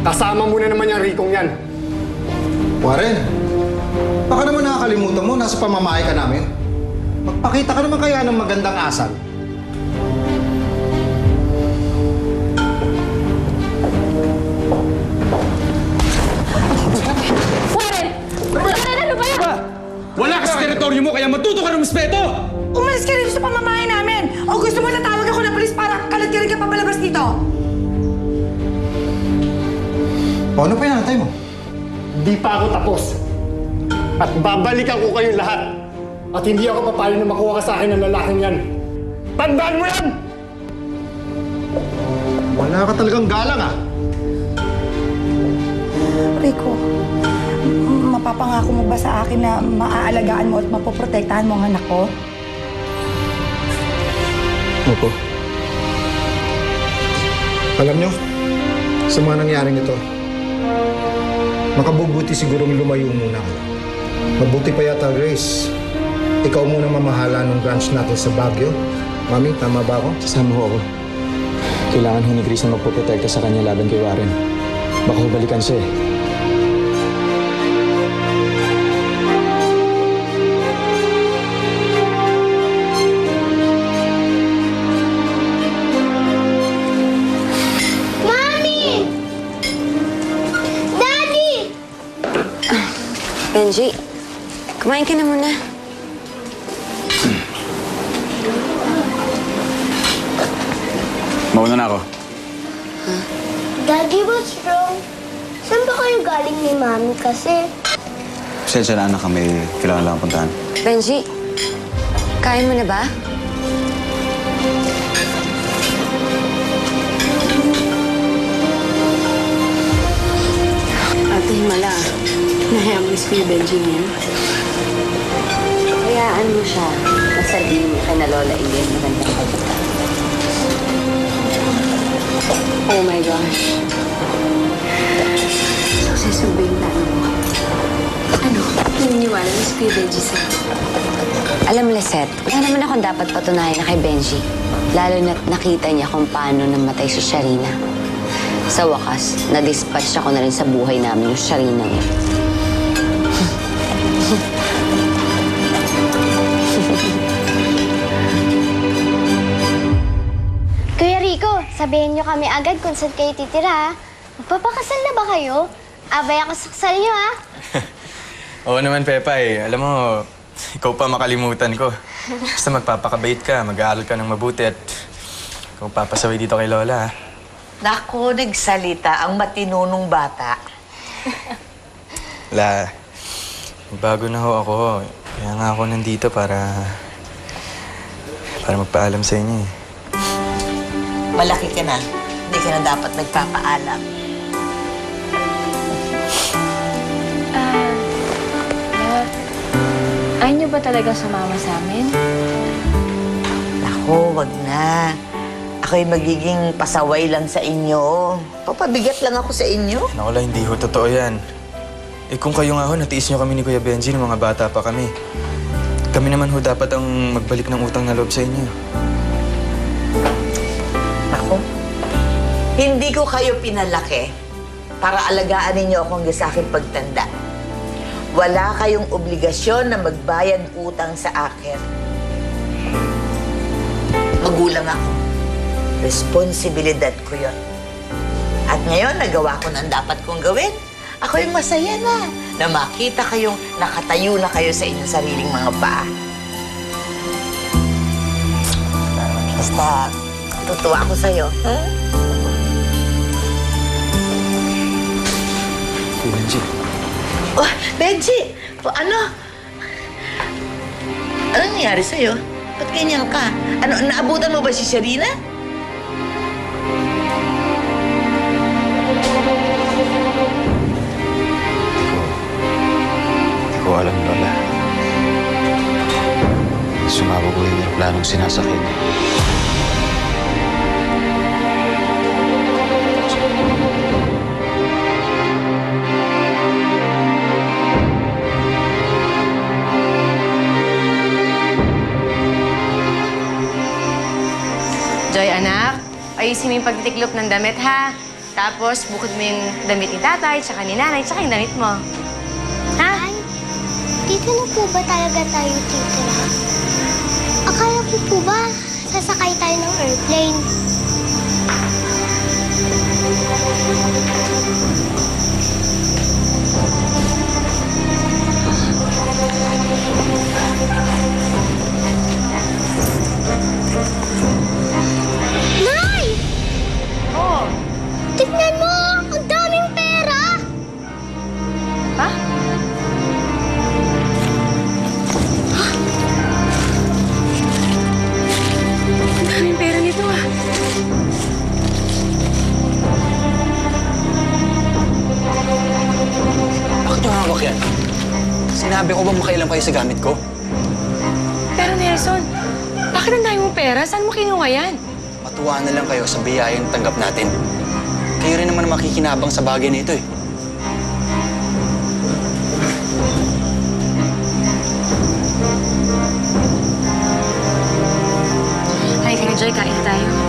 Kasama mo na naman yung Ricong yan. Warren, baka naman nakakalimutan mo, nasa pamamahay ka namin. Magpakita ka naman kaya ng magandang asal. Warren! Warren, ano ba? Wala ka sa teritoryo mo, kaya matuto ka ng respeto! Umalis ka rin sa pamamahay namin! O gusto mo natawag ako ng polis para kalat-kalat ka papalabas dito? O ano pa inantay mo? Di pa ako tapos. At babalikan ko kayong lahat. At hindi ako papayag na makuha ka sa akin ng lalaking yan. Tandaan mo yan! Wala ka talagang galang ah. Rico, mapapangako mo ba sa akin na maaalagaan mo at mapoprotektahan mo ang anak ko? Opo. Alam nyo, sa mga nangyaring ito, makabubuti sigurong lumayo muna ka. Mabuti pa yata, Grace. Ikaw muna mamahala ng branch natin sa Baguio. Mami, tama ba ako? Sasama ho ako. Kailangan ho ni Grace na magpoprotekta sa kanya laban kay Warren. Baka ho balikan siya eh. Mami! Daddy! Benji, kumain ka na muna. Mauna na ako. Daddy, what's wrong? Saan ba kayo galing ni Mami kasi? Pasensya na anak, may kailangan lang puntahan. Benji, kain mo na ba? Ate Himala, nahiya mo si Kuya Benji niya. Hayaan mo siya. Masabihin niya kay na Lola Elaine magandang pagkita. Oh my gosh. Successful ba yung plano mo? Ano? Naniniwala na si Kuya Benji sa'yo? Alam mo, Lisette, wala naman akong dapat patunayan na kay Benji. Lalo na't nakita niya kung paano namatay si Sharina. Sa wakas, na-dispatch ako na rin sa buhay namin yung Sharina niya. Kuya Rico, sabihin niyo kami agad kung saan kayo titira, ha? Magpapakasal na ba kayo? Abay ako sa kasal niyo, ha? Oo naman, Pepa eh. Alam mo, ikaw pa makalimutan ko. Basta magpapakabait ka, mag-aaral ka ng mabuti at ikaw papasaway dito kay Lola, ha? Naku, nagsalita ang matinunong bata. La, bago na ho ako. Kaya nga ako nandito para magpaalam sa inyo eh. Malaki ka na. Hindi ka na dapat nagpapaalam. Ayaw niyo ba talaga sumama sa amin? Naku, wag na. Ako'y magiging pasaway lang sa inyo. Papabigat lang ako sa inyo. Naku, La, hindi ho totoo yan. Eh kung kayo nga ho, natiis niyo kami ni Kuya Benji nung mga bata pa kami. Kami naman ho dapat ang magbalik ng utang na loob sa inyo. Naku, hindi ko kayo pinalaki para alagaan ninyo akong sa aking pagtanda. Wala kayong obligasyon na magbayad utang sa akin. Magulang ako. Responsibilidad ko yon. At ngayon, nagawa ko ng dapat kong gawin. Ako'y masaya na makita kayong nakatayo na kayo sa inyong sariling mga paa. Basta, tutuwa ako sa'yo. Huh? Kuya Benji. Oh, Benji! Ano? Ano nangyari sa'yo? Ba't ganyan ka? Ano, naabutan mo ba si Sharina? Hindi ko alam, Lola. Sumabog ko yung planong sinasakyan niya. Joy, anak, ayusin mo yung pagtitiklop ng damit, ha? Tapos, bukod mo yung damit ni tatay, tsaka ni nanay, tsaka yung damit mo. Ha? Ay, dito na po ba talaga tayo titira? Akala ko po ba sasakay tayo ng airplane? Nay! Oo. Tignan mo! Ang daming pera! Ha? Ang daming pera nito ah. Bakit nyo hawak yan? Sinabi ko ba makailan kayo sa gamit ko? Pero Nelson, bakit ang dami mong pera? Saan mo kinuha yan? Matuwa na lang kayo sa biyayang tanggap natin. Kayo rin naman makikinabang sa bagay na ito eh. Halika na, Joy. Kain na tayo.